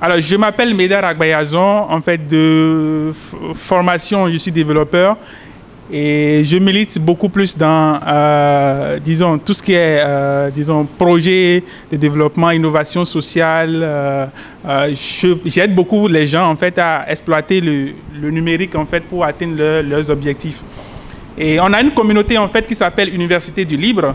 Alors, je m'appelle Médard Agbayazon. En fait, de formation, je suis développeur et je milite beaucoup plus dans, disons, tout ce qui est, disons, projet de développement, innovation sociale. J'aide beaucoup les gens, en fait, à exploiter le numérique, en fait, pour atteindre leurs objectifs. Et on a une communauté, en fait, qui s'appelle Université du Libre,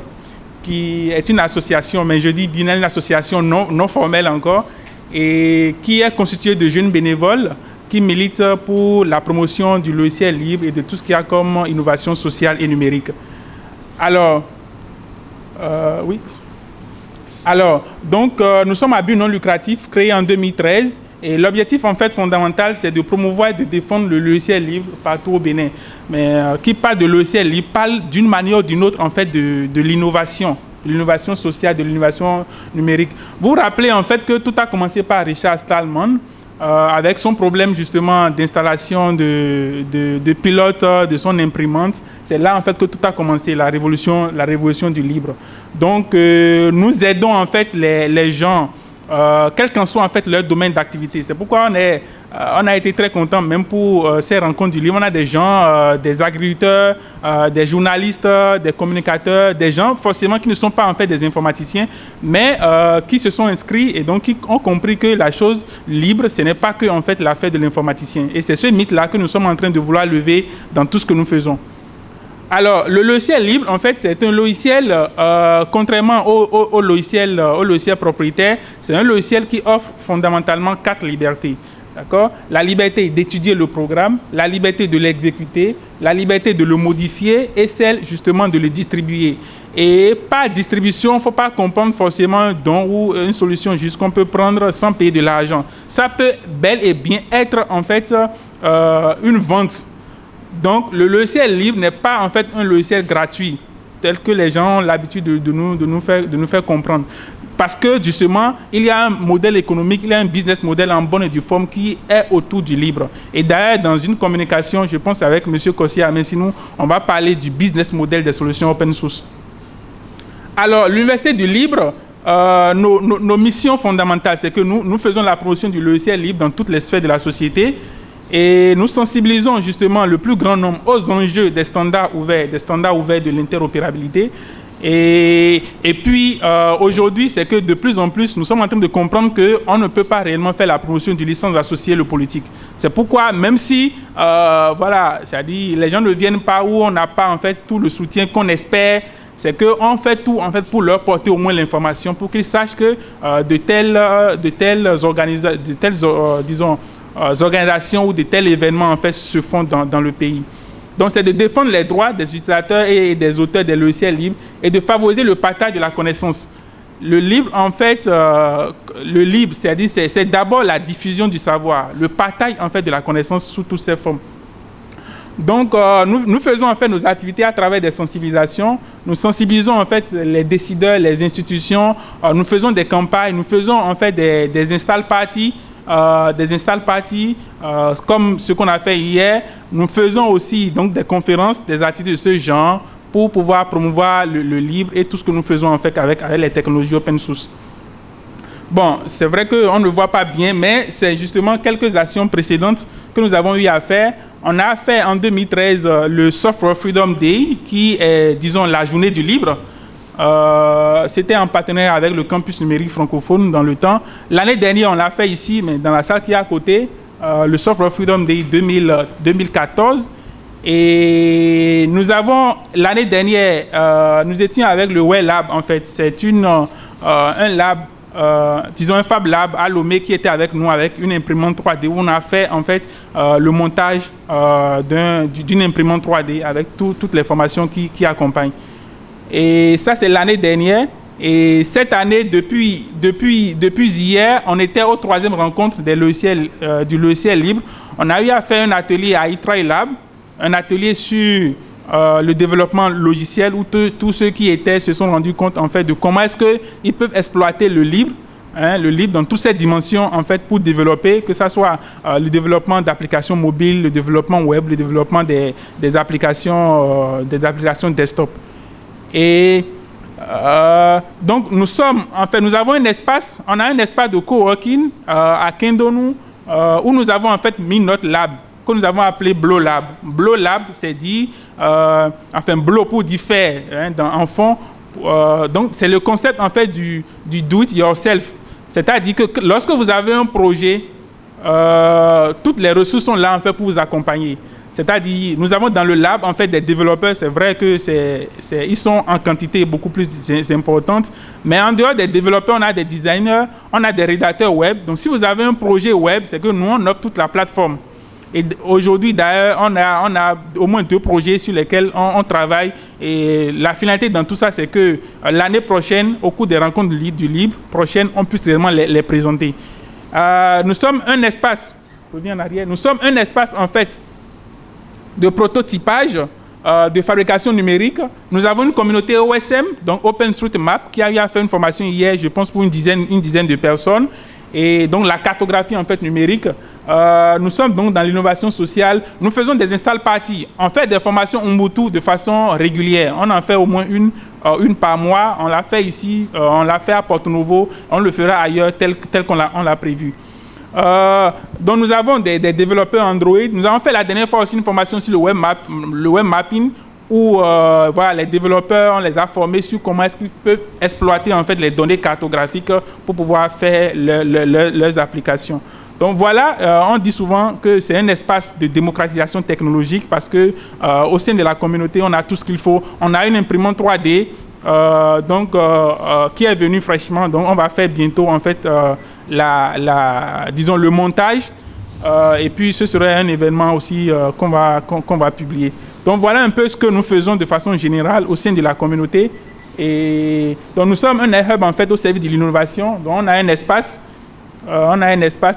qui est une association, mais je dis bien une association non formelle encore, et qui est constituée de jeunes bénévoles qui militent pour la promotion du logiciel libre et de tout ce qu'il y a comme innovation sociale et numérique. Alors, oui. Alors, donc, nous sommes à but non lucratif, créé en 2013. Et l'objectif, en fait, fondamental, c'est de promouvoir et de défendre le logiciel libre partout au Bénin. Mais qui parle de logiciel libre parle d'une manière ou d'une autre, en fait, de l'innovation sociale, de l'innovation numérique. Vous vous rappelez, en fait, que tout a commencé par Richard Stallman, avec son problème, justement, d'installation de pilote de son imprimante. C'est là, en fait, que tout a commencé, la révolution du libre. Donc, nous aidons, en fait, les gens, quel qu'en soit en fait leur domaine d'activité. C'est pourquoi on a été très contents même pour ces rencontres du livre. On a des gens, des agriculteurs, des journalistes, des communicateurs, des gens forcément qui ne sont pas en fait des informaticiens, mais qui se sont inscrits et donc qui ont compris que la chose libre, ce n'est pas que en fait l'affaire de l'informaticien. Et c'est ce mythe-là que nous sommes en train de vouloir lever dans tout ce que nous faisons. Alors, le logiciel libre, en fait, c'est un logiciel, contrairement au logiciel propriétaire, c'est un logiciel qui offre fondamentalement 4 libertés. D'accord? La liberté d'étudier le programme, la liberté de l'exécuter, la liberté de le modifier et celle, justement, de le distribuer. Et par distribution, il ne faut pas comprendre forcément un don ou une solution juste qu'on peut prendre sans payer de l'argent. Ça peut bel et bien être, en fait, une vente. Donc, le logiciel libre n'est pas en fait un logiciel gratuit, tel que les gens ont l'habitude de nous faire comprendre. Parce que, justement, il y a un modèle économique, il y a un business model en bonne et due forme qui est autour du libre. Et d'ailleurs, dans une communication, je pense avec M. Kossi Amensinou, on va parler du business model des solutions open source. Alors, l'Université du Libre, nos missions fondamentales, c'est que nous faisons la promotion du logiciel libre dans toutes les sphères de la société. Et nous sensibilisons justement le plus grand nombre aux enjeux des standards ouverts de l'interopérabilité. Et puis, aujourd'hui, c'est que de plus en plus, nous sommes en train de comprendre qu'on ne peut pas réellement faire la promotion du licence associée le politique. C'est pourquoi, même si, voilà, c'est-à-dire les gens ne viennent pas où on n'a pas en fait tout le soutien qu'on espère, c'est qu'on fait tout en fait pour leur porter au moins l'information, pour qu'ils sachent que de telles organisations ou de tels événements en fait se font dans le pays. Donc c'est de défendre les droits des utilisateurs et des auteurs des logiciels libres et de favoriser le partage de la connaissance. Le libre, en fait, le libre, c'est d'abord la diffusion du savoir, le partage en fait de la connaissance sous toutes ses formes. Donc, nous faisons en fait nos activités à travers des sensibilisations. Nous sensibilisons en fait les décideurs, les institutions. Nous faisons des campagnes. Nous faisons en fait des install parties. Comme ce qu'on a fait hier. Nous faisons aussi donc des conférences, des activités de ce genre pour pouvoir promouvoir le libre et tout ce que nous faisons en fait avec les technologies open source. Bon, c'est vrai qu'on ne voit pas bien, mais c'est justement quelques actions précédentes que nous avons eu à faire. On a fait en 2013 le Software Freedom Day, qui est, disons, la journée du libre. C'était en partenariat avec le campus numérique francophone dans le temps. L'année dernière, on l'a fait ici, mais dans la salle qui est à côté, le Software Freedom Day 2014. Et nous avons, l'année dernière, nous étions avec le Web Lab, en fait. C'est un lab, disons un Fab Lab à Lomé qui était avec nous avec une imprimante 3D où on a fait en fait le montage d'une imprimante 3D avec toutes les formations qui accompagnent. Et ça, c'est l'année dernière. Et cette année, depuis hier, on était aux 3e rencontre du logiciel libre. On a eu à faire un atelier à eTry Lab, un atelier sur le développement logiciel où tous ceux qui étaient se sont rendus compte en fait de comment est-ce qu'ils peuvent exploiter le libre dans toutes ces dimensions en fait pour développer, que ce soit le développement d'applications mobiles, le développement web, le développement des applications desktop. Et Donc nous avons un espace, on a un espace de coworking à Kendonu où nous avons en fait mis notre lab que nous avons appelé Blow Lab. Blow Lab, c'est dit, Blow pour dire faire, hein, en fond. Donc c'est le concept en fait du do it yourself. C'est-à-dire que lorsque vous avez un projet, toutes les ressources sont là en fait pour vous accompagner. C'est-à-dire, nous avons dans le lab en fait des développeurs. C'est vrai que ils sont en quantité beaucoup plus importante. Mais en dehors des développeurs, on a des designers, on a des rédacteurs web. Donc, si vous avez un projet web, c'est que nous on offre toute la plateforme. Et aujourd'hui, d'ailleurs, on a au moins 2 projets sur lesquels on travaille. Et la finalité dans tout ça, c'est que l'année prochaine, au cours des rencontres du Libre, prochaine, on puisse réellement les présenter. Nous sommes un espace. Reviens en arrière. Nous sommes un espace en fait de prototypage, de fabrication numérique. Nous avons une communauté OSM, donc OpenStreetMap, qui a fait une formation hier, je pense, pour une dizaine de personnes. Et donc la cartographie en fait numérique. Nous sommes donc dans l'innovation sociale. Nous faisons des install parties. On fait des formations Ubuntu de façon régulière. On en fait au moins une par mois. On l'a fait ici, on l'a fait à Porto Novo. On le fera ailleurs tel qu'on l'a prévu. Donc nous avons des développeurs Android. Nous avons fait la dernière fois aussi une formation sur le web mapping où voilà, les développeurs, on les a formés sur comment est-ce qu'ils peuvent exploiter en fait les données cartographiques pour pouvoir faire leurs applications. Donc voilà, on dit souvent que c'est un espace de démocratisation technologique parce que au sein de la communauté, on a tout ce qu'il faut. On a une imprimante 3D qui est venue fraîchement. Donc on va faire bientôt en fait disons le montage et puis ce serait un événement aussi qu'on va publier. Donc voilà un peu ce que nous faisons de façon générale au sein de la communauté. Et donc nous sommes un hub en fait au service de l'innovation. Donc on a un espace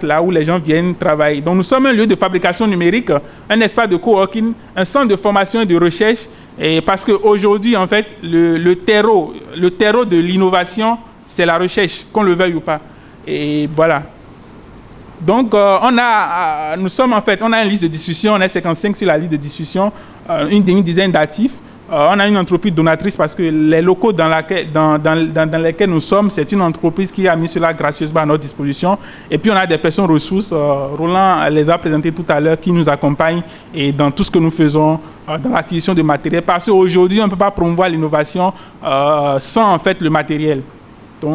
là où les gens viennent travailler. Donc nous sommes un lieu de fabrication numérique, un espace de coworking, un centre de formation et de recherche. Et parce qu'aujourd'hui en fait le terreau de l'innovation, c'est la recherche, qu'on le veuille ou pas. Et voilà. Donc, on a une liste de discussion, on est 55 sur la liste de discussion, une dizaine d'actifs. On a une entreprise donatrice parce que les locaux dans lesquels nous sommes, c'est une entreprise qui a mis cela gracieusement à notre disposition. Et puis, on a des personnes ressources, Roland les a présentées tout à l'heure, qui nous accompagnent et dans tout ce que nous faisons, dans l'acquisition de matériel. Parce qu'aujourd'hui, on ne peut pas promouvoir l'innovation sans en fait le matériel.